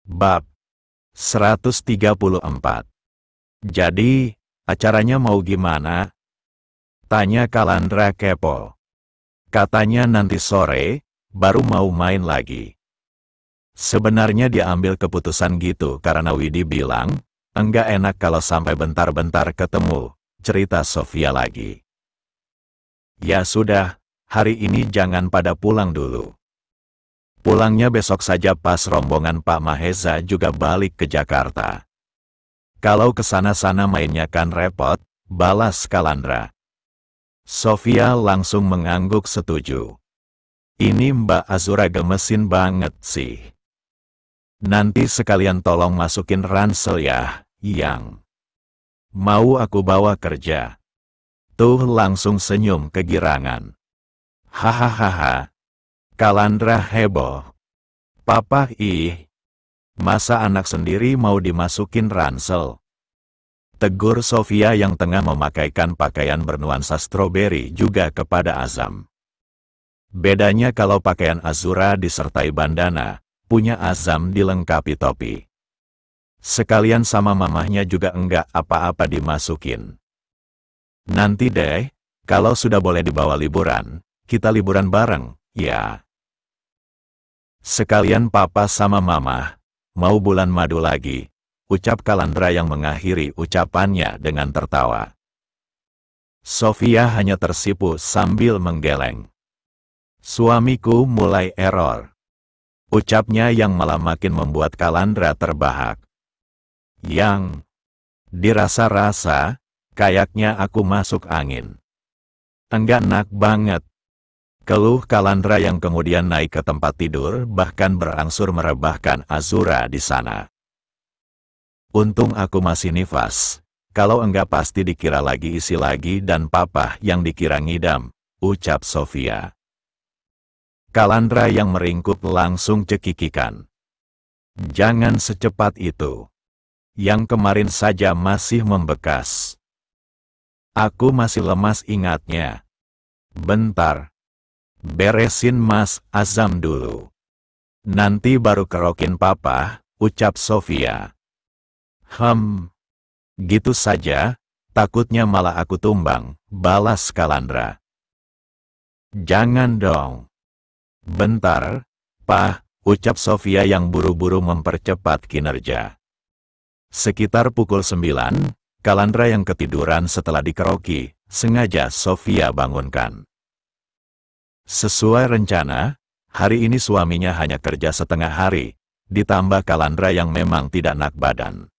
Bab 134. Jadi, acaranya mau gimana? Tanya Kalandra kepo. Katanya nanti sore, baru mau main lagi. Sebenarnya dia ambil keputusan gitu karena Widi bilang, enggak enak kalau sampai bentar-bentar ketemu, cerita Sofia lagi. Ya sudah, hari ini jangan pada pulang dulu. Pulangnya besok saja pas rombongan Pak Mahesa juga balik ke Jakarta. Kalau kesana-sana mainnya kan repot, balas Kalandra. Sofia langsung mengangguk setuju. Ini Mbak Azura gemesin banget sih. Nanti sekalian tolong masukin ransel ya, yang mau aku bawa kerja. Tuh langsung senyum kegirangan. Hahaha. Kalandra heboh. Papa masa anak sendiri mau dimasukin ransel? Tegur Sofia yang tengah memakaikan pakaian bernuansa stroberi juga kepada Azam. Bedanya kalau pakaian Azura disertai bandana, punya Azam dilengkapi topi. Sekalian sama mamahnya juga enggak apa-apa dimasukin. Nanti deh, kalau sudah boleh dibawa liburan, kita liburan bareng, ya. Sekalian papa sama mama, mau bulan madu lagi, ucap Kalandra yang mengakhiri ucapannya dengan tertawa. Sofia hanya tersipu sambil menggeleng. Suamiku mulai error. Ucapnya yang malah makin membuat Kalandra terbahak. Yang dirasa-rasa, kayaknya aku masuk angin. Enggak enak banget. Keluh Kalandra yang kemudian naik ke tempat tidur bahkan berangsur merebahkan Azura di sana. Untung aku masih nifas. Kalau enggak pasti dikira lagi isi lagi dan papa yang dikira ngidam, ucap Sofia. Kalandra yang meringkuk langsung cekikikan. Jangan secepat itu. Yang kemarin saja masih membekas. Aku masih lemas ingatnya. Bentar. Beresin Mas Azam dulu. Nanti baru kerokin papa, ucap Sofia. Gitu saja, takutnya malah aku tumbang, balas Kalandra. Jangan dong. Bentar, Pak, ucap Sofia yang buru-buru mempercepat kinerja. Sekitar pukul 9, Kalandra yang ketiduran setelah dikeroki, sengaja Sofia bangunkan. Sesuai rencana, hari ini suaminya hanya kerja setengah hari, ditambah Kalandra yang memang tidak enak badan.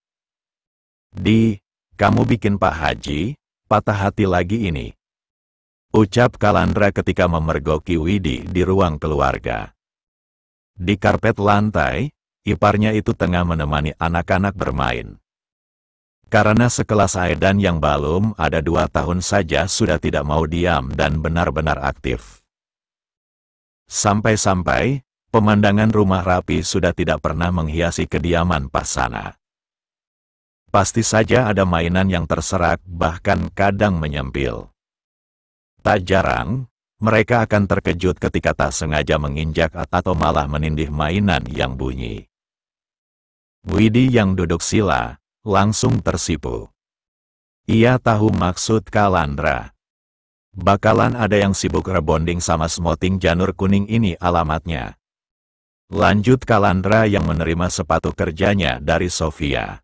Kamu bikin Pak Haji patah hati lagi ini. Ucap Kalandra ketika memergoki Widi di ruang keluarga. Di karpet lantai, iparnya itu tengah menemani anak-anak bermain. Karena sekelas Aedan yang belum ada 2 tahun saja sudah tidak mau diam dan benar-benar aktif. Sampai-sampai, pemandangan rumah rapi sudah tidak pernah menghiasi kediaman Pasana. Pasti saja ada mainan yang terserak bahkan kadang menyempil. Tak jarang, mereka akan terkejut ketika tak sengaja menginjak atau malah menindih mainan yang bunyi. Widi yang duduk sila, langsung tersipu. Ia tahu maksud Kalandra. Bakalan ada yang sibuk rebonding sama smoting janur kuning ini alamatnya. Lanjut Kalandra yang menerima sepatu kerjanya dari Sofia.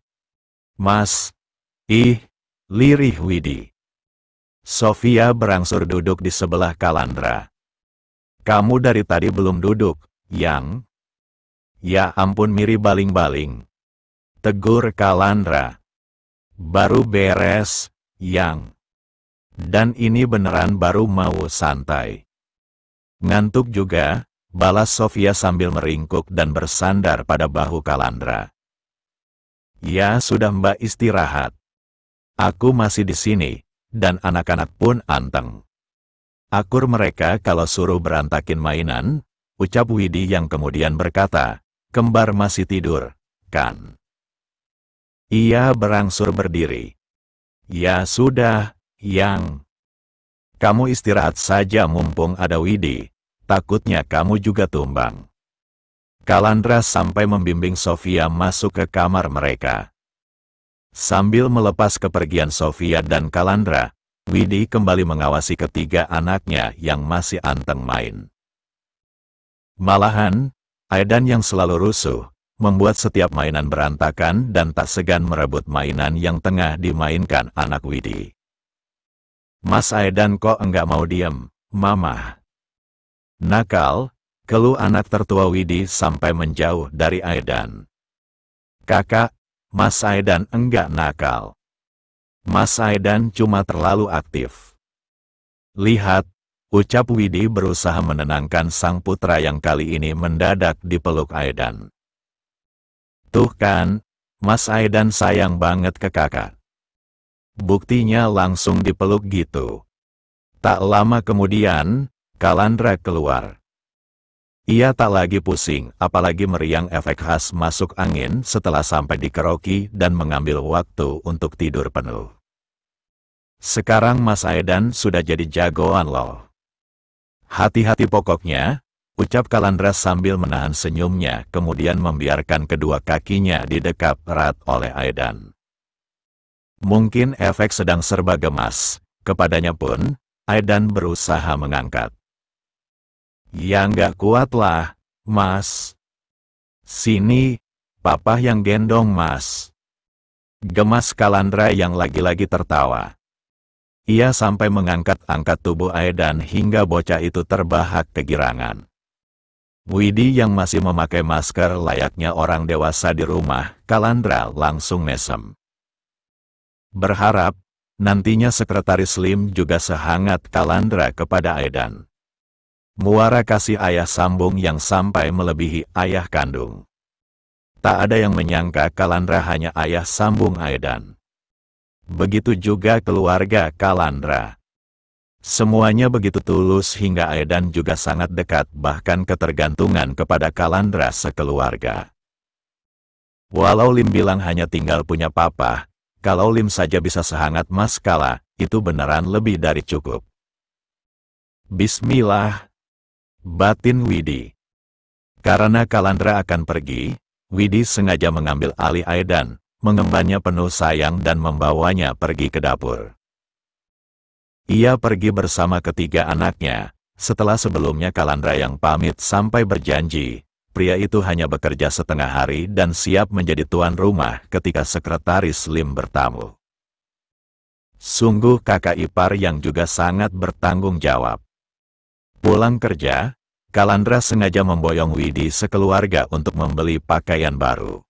Mas, lirih Widi. Sofia berangsur duduk di sebelah Kalandra. Kamu dari tadi belum duduk, yang? Ya ampun Miri baling-baling. Tegur Kalandra. Baru beres, yang. Dan ini beneran baru mau santai. Ngantuk juga, balas Sofia sambil meringkuk dan bersandar pada bahu Kalandra. Ya sudah Mbak istirahat. Aku masih di sini, dan anak-anak pun anteng. Akur mereka kalau suruh berantakin mainan, ucap Widi yang kemudian berkata, kembar masih tidur, kan? Ia berangsur berdiri. Ya sudah. Yang, kamu istirahat saja mumpung ada Widi, takutnya kamu juga tumbang. Kalandra sampai membimbing Sofia masuk ke kamar mereka. Sambil melepas kepergian Sofia dan Kalandra, Widi kembali mengawasi ketiga anaknya yang masih anteng main. Malahan, Aidan yang selalu rusuh, membuat setiap mainan berantakan dan tak segan merebut mainan yang tengah dimainkan anak Widi. "Mas Aidan kok enggak mau diem, Mama?" "Nakal," keluh anak tertua Widi sampai menjauh dari Aidan. "Kakak, Mas Aidan enggak nakal. Mas Aidan cuma terlalu aktif." "Lihat," ucap Widi berusaha menenangkan sang putra yang kali ini mendadak dipeluk Aidan. "Tuh kan, Mas Aidan sayang banget ke kakak." Buktinya langsung dipeluk gitu. Tak lama kemudian, Kalandra keluar. Ia tak lagi pusing, apalagi meriang efek khas masuk angin setelah sampai di keroki dan mengambil waktu untuk tidur penuh. "Sekarang Mas Aidan sudah jadi jagoan loh." "Hati-hati pokoknya," ucap Kalandra sambil menahan senyumnya kemudian membiarkan kedua kakinya didekap erat oleh Aidan. Mungkin efek sedang serba gemas, kepadanya pun, Aidan berusaha mengangkat. "Ya nggak kuat lah, Mas. Sini, Papa yang gendong Mas." Gemas Kalandra yang lagi-lagi tertawa. Ia sampai mengangkat-angkat tubuh Aidan hingga bocah itu terbahak kegirangan. Widi yang masih memakai masker layaknya orang dewasa di rumah, Kalandra langsung mesem. Berharap, nantinya Sekretaris Lim juga sehangat Kalandra kepada Aidan. Muara kasih ayah sambung yang sampai melebihi ayah kandung. Tak ada yang menyangka Kalandra hanya ayah sambung Aidan. Begitu juga keluarga Kalandra. Semuanya begitu tulus hingga Aidan juga sangat dekat bahkan ketergantungan kepada Kalandra sekeluarga. Walau Lim bilang hanya tinggal punya papa, kalau Lim saja bisa sehangat Mas Kala, itu beneran lebih dari cukup. "Bismillah," batin Widi. Karena Kalandra akan pergi, Widi sengaja mengambil alih Aidan, mengembannya penuh sayang dan membawanya pergi ke dapur. Ia pergi bersama ketiga anaknya, setelah sebelumnya Kalandra yang pamit sampai berjanji, pria itu hanya bekerja setengah hari dan siap menjadi tuan rumah ketika Sekretaris Lim bertamu. Sungguh kakak ipar yang juga sangat bertanggung jawab. Pulang kerja, Kalandra sengaja memboyong Widi sekeluarga untuk membeli pakaian baru.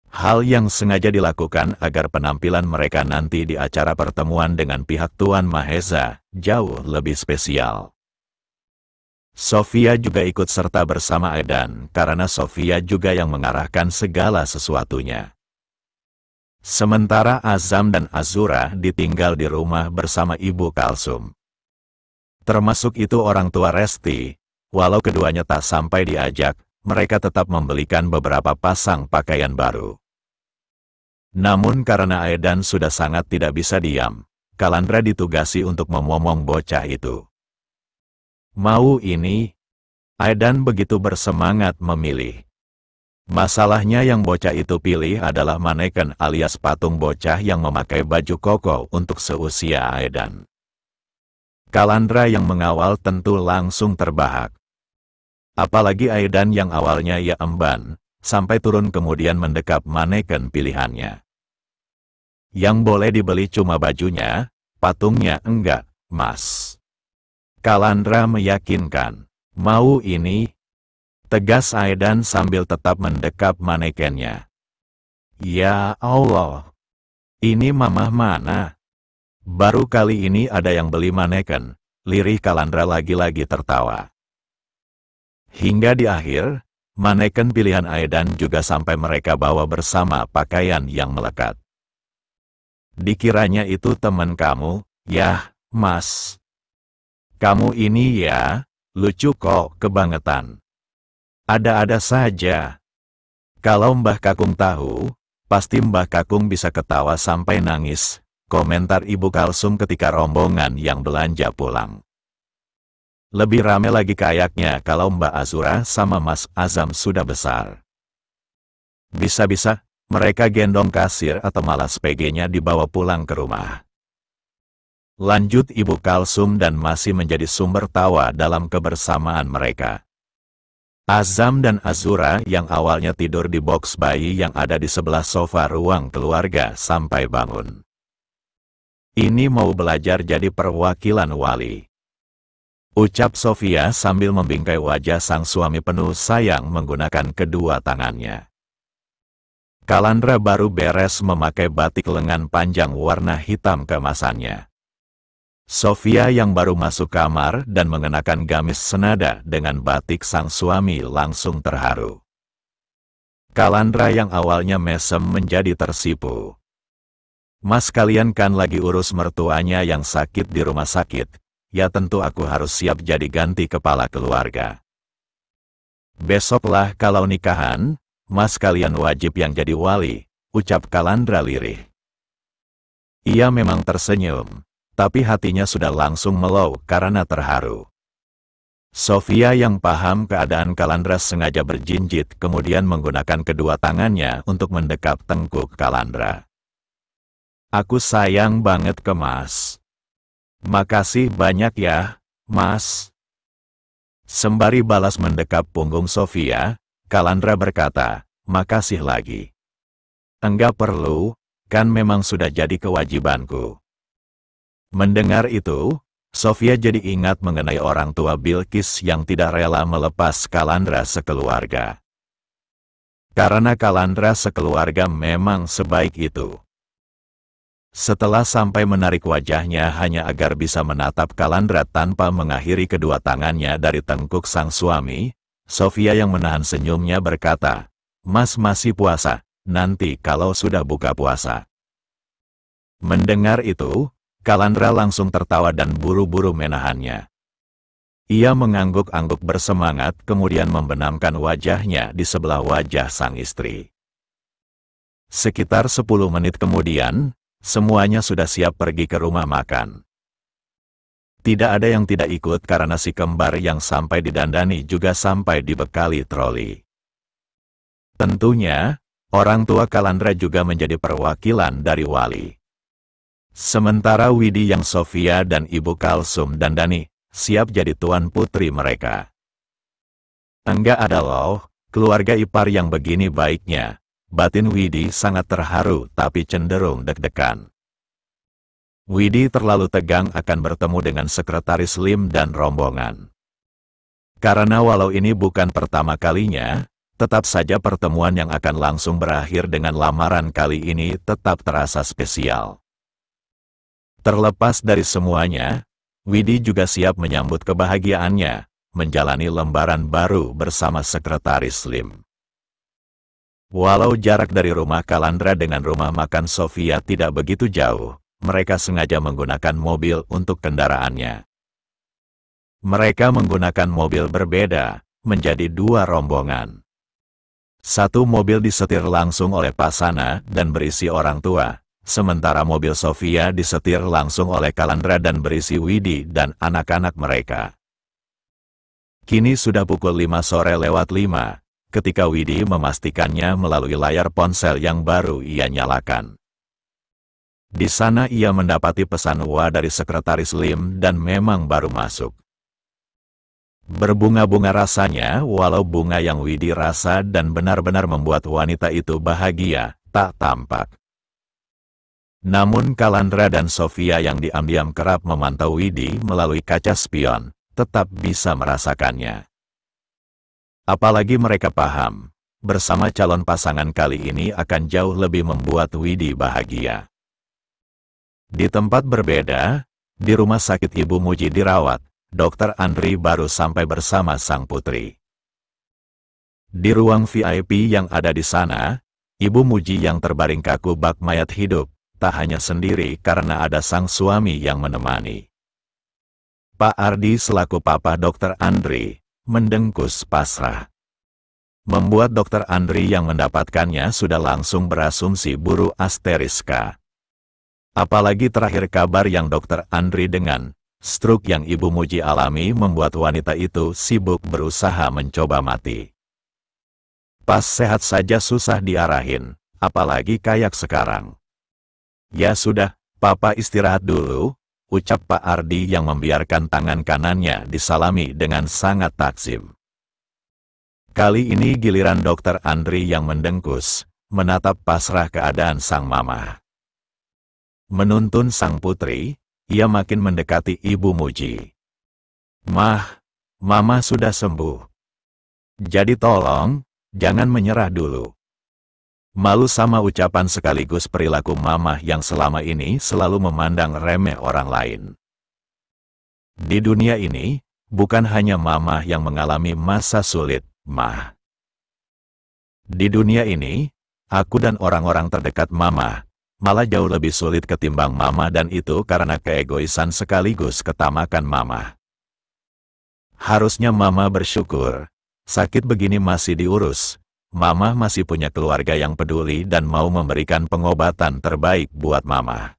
Hal yang sengaja dilakukan agar penampilan mereka nanti di acara pertemuan dengan pihak Tuan Mahesa jauh lebih spesial. Sofia juga ikut serta bersama Aidan karena Sofia juga yang mengarahkan segala sesuatunya. Sementara Azam dan Azura ditinggal di rumah bersama Ibu Kalsum. Termasuk itu orang tua Resti, walau keduanya tak sampai diajak, mereka tetap membelikan beberapa pasang pakaian baru. Namun karena Aidan sudah sangat tidak bisa diam, Kalandra ditugasi untuk memomong bocah itu. "Mau ini?" Aidan begitu bersemangat memilih. Masalahnya yang bocah itu pilih adalah maneken alias patung bocah yang memakai baju koko untuk seusia Aidan. Kalandra yang mengawal tentu langsung terbahak. Apalagi Aidan yang awalnya ia emban, sampai turun kemudian mendekap maneken pilihannya. "Yang boleh dibeli cuma bajunya, patungnya enggak, Mas." Kalandra meyakinkan. "Mau ini?" tegas Aidan sambil tetap mendekap manekennya. "Ya Allah, ini mamah mana? Baru kali ini ada yang beli maneken," lirih Kalandra lagi-lagi tertawa. Hingga di akhir, maneken pilihan Aidan juga sampai mereka bawa bersama pakaian yang melekat. "Dikiranya itu teman kamu, yah, Mas. Kamu ini ya, lucu kok kebangetan. Ada-ada saja. Kalau Mbah Kakung tahu, pasti Mbah Kakung bisa ketawa sampai nangis," komentar Ibu Kalsum ketika rombongan yang belanja pulang. Lebih rame lagi kayaknya kalau Mbak Azura sama Mas Azam sudah besar. Bisa-bisa, mereka gendong kasir atau malah SPG-nya dibawa pulang ke rumah. Lanjut Ibu Kalsum dan masih menjadi sumber tawa dalam kebersamaan mereka. Azam dan Azura yang awalnya tidur di box bayi yang ada di sebelah sofa ruang keluarga sampai bangun. Ini mau belajar jadi perwakilan wali. Ucap Sofia sambil membingkai wajah sang suami penuh sayang menggunakan kedua tangannya. Kalandra baru beres memakai batik lengan panjang warna hitam keemasannya. Sofia yang baru masuk kamar dan mengenakan gamis senada dengan batik sang suami langsung terharu. Kalandra yang awalnya mesem menjadi tersipu. Mas kalian kan lagi urus mertuanya yang sakit di rumah sakit. Ya tentu aku harus siap jadi ganti kepala keluarga. Besoklah kalau nikahan, mas kalian wajib yang jadi wali, ucap Kalandra lirih. Ia memang tersenyum, tapi hatinya sudah langsung melau karena terharu. Sofia yang paham keadaan Kalandra sengaja berjinjit kemudian menggunakan kedua tangannya untuk mendekap tengkuk Kalandra. Aku sayang banget ke mas. Makasih banyak ya, Mas. Sembari balas mendekap punggung Sofia, Kalandra berkata, makasih lagi. Enggak perlu, kan memang sudah jadi kewajibanku. Mendengar itu, Sofia jadi ingat mengenai orang tua Bilqis yang tidak rela melepas Kalandra sekeluarga. Karena Kalandra sekeluarga memang sebaik itu. Setelah sampai menarik wajahnya hanya agar bisa menatap Kalandra tanpa mengakhiri kedua tangannya dari tengkuk sang suami, Sofia yang menahan senyumnya berkata, Mas masih puasa, nanti kalau sudah buka puasa. Mendengar itu, Kalandra langsung tertawa dan buru-buru menahannya. Ia mengangguk-angguk bersemangat kemudian membenamkan wajahnya di sebelah wajah sang istri. Sekitar 10 menit kemudian, semuanya sudah siap pergi ke rumah makan. Tidak ada yang tidak ikut karena si kembar yang sampai didandani juga sampai dibekali troli. Tentunya, orang tua Kalandra juga menjadi perwakilan dari wali. Sementara Widi yang Sofia dan Ibu Kalsum dandani, siap jadi tuan putri mereka. Enggak ada loh, keluarga ipar yang begini baiknya. Batin Widi sangat terharu tapi cenderung deg-degan. Widi terlalu tegang akan bertemu dengan sekretaris Lim dan rombongan. Karena walau ini bukan pertama kalinya, tetap saja pertemuan yang akan langsung berakhir dengan lamaran kali ini tetap terasa spesial. Terlepas dari semuanya, Widi juga siap menyambut kebahagiaannya, menjalani lembaran baru bersama sekretaris Lim. Walau jarak dari rumah Kalandra dengan rumah makan Sofia tidak begitu jauh, mereka sengaja menggunakan mobil untuk kendaraannya. Mereka menggunakan mobil berbeda, menjadi 2 rombongan. Satu mobil disetir langsung oleh Pasana dan berisi orang tua, sementara mobil Sofia disetir langsung oleh Kalandra dan berisi Widi dan anak-anak mereka. Kini sudah pukul 5 sore lewat 5. Ketika Widi memastikannya melalui layar ponsel yang baru ia nyalakan. Di sana ia mendapati pesan WA dari sekretaris Lim dan memang baru masuk. Berbunga-bunga rasanya walau bunga yang Widi rasa dan benar-benar membuat wanita itu bahagia, tak tampak. Namun Kalandra dan Sofia yang diam-diam kerap memantau Widi melalui kaca spion, tetap bisa merasakannya. Apalagi mereka paham, bersama calon pasangan kali ini akan jauh lebih membuat Widi bahagia. Di tempat berbeda, di rumah sakit Ibu Muji dirawat, Dr. Andri baru sampai bersama sang putri. Di ruang VIP yang ada di sana, Ibu Muji yang terbaring kaku bak mayat hidup, tak hanya sendiri karena ada sang suami yang menemani. Pak Ardi selaku papa Dr. Andri, mendengkus pasrah. Membuat Dr. Andri yang mendapatkannya sudah langsung berasumsi buru asteriska. Apalagi terakhir kabar yang Dr. Andri dengan Stroke yang Ibu Muji alami membuat wanita itu sibuk berusaha mencoba mati. Pas sehat saja susah diarahin, apalagi kayak sekarang. Ya sudah, Papa istirahat dulu, ucap Pak Ardi yang membiarkan tangan kanannya disalami dengan sangat takzim. Kali ini giliran Dokter Andri yang mendengkus, menatap pasrah keadaan sang mama. Menuntun sang putri, ia makin mendekati Ibu Muji. Mama sudah sembuh. Jadi tolong, jangan menyerah dulu. Malu sama ucapan sekaligus perilaku mama yang selama ini selalu memandang remeh orang lain. Di dunia ini, bukan hanya mama yang mengalami masa sulit, Mah. Di dunia ini, aku dan orang-orang terdekat mama, malah jauh lebih sulit ketimbang mama dan itu karena keegoisan sekaligus ketamakan mama. Harusnya mama bersyukur, sakit begini masih diurus, mama masih punya keluarga yang peduli dan mau memberikan pengobatan terbaik buat mama.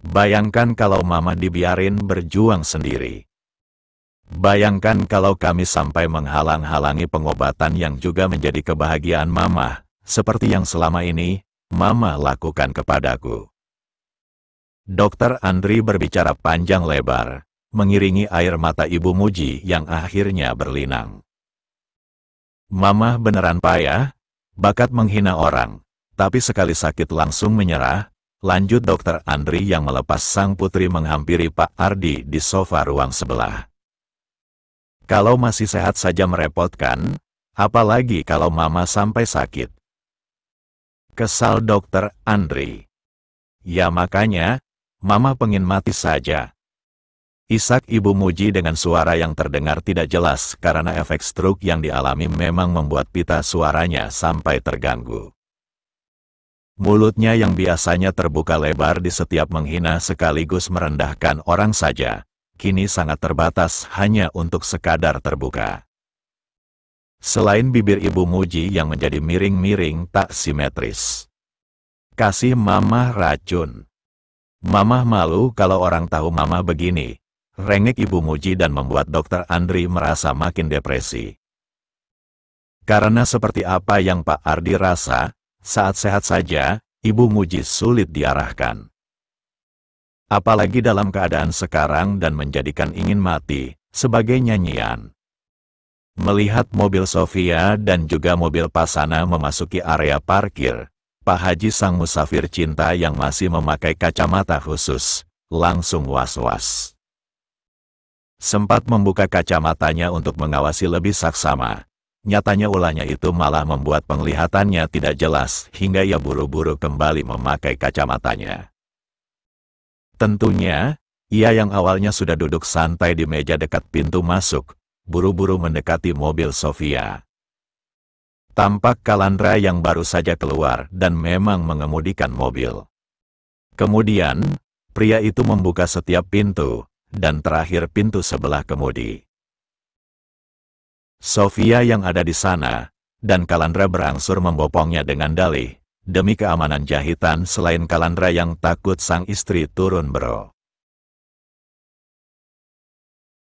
Bayangkan kalau mama dibiarin berjuang sendiri. Bayangkan kalau kami sampai menghalang-halangi pengobatan yang juga menjadi kebahagiaan mama, seperti yang selama ini mama lakukan kepadaku. Dokter Andri berbicara panjang lebar, mengiringi air mata Ibu Muji yang akhirnya berlinang. Mama beneran payah, bakat menghina orang, tapi sekali sakit langsung menyerah, lanjut Dokter Andri yang melepas sang putri menghampiri Pak Ardi di sofa ruang sebelah. Kalau masih sehat saja merepotkan, apalagi kalau mama sampai sakit. Kesal Dokter Andri. Ya makanya, mama pengen mati saja. Isak Ibu Muji dengan suara yang terdengar tidak jelas karena efek stroke yang dialami memang membuat pita suaranya sampai terganggu. Mulutnya yang biasanya terbuka lebar di setiap menghina sekaligus merendahkan orang saja, kini sangat terbatas hanya untuk sekadar terbuka. Selain bibir Ibu Muji yang menjadi miring-miring tak simetris. Kasih mama racun. Mama malu kalau orang tahu mama begini, rengek Ibu Muji dan membuat Dokter Andri merasa makin depresi. Karena seperti apa yang Pak Ardi rasa, saat sehat saja, Ibu Muji sulit diarahkan. Apalagi dalam keadaan sekarang dan menjadikan ingin mati, sebagai nyanyian. Melihat mobil Sofia dan juga mobil Pasana memasuki area parkir, Pak Haji sang musafir cinta yang masih memakai kacamata khusus, langsung was-was. Sempat membuka kacamatanya untuk mengawasi lebih saksama, nyatanya ulahnya itu malah membuat penglihatannya tidak jelas hingga ia buru-buru kembali memakai kacamatanya. Tentunya, ia yang awalnya sudah duduk santai di meja dekat pintu masuk, buru-buru mendekati mobil Sofia. Tampak Kalandra yang baru saja keluar dan memang mengemudikan mobil. Kemudian, pria itu membuka setiap pintu, dan terakhir pintu sebelah kemudi. Sofia yang ada di sana, dan Kalandra berangsur membopongnya dengan dalih. Demi keamanan jahitan selain Kalandra yang takut sang istri turun bro.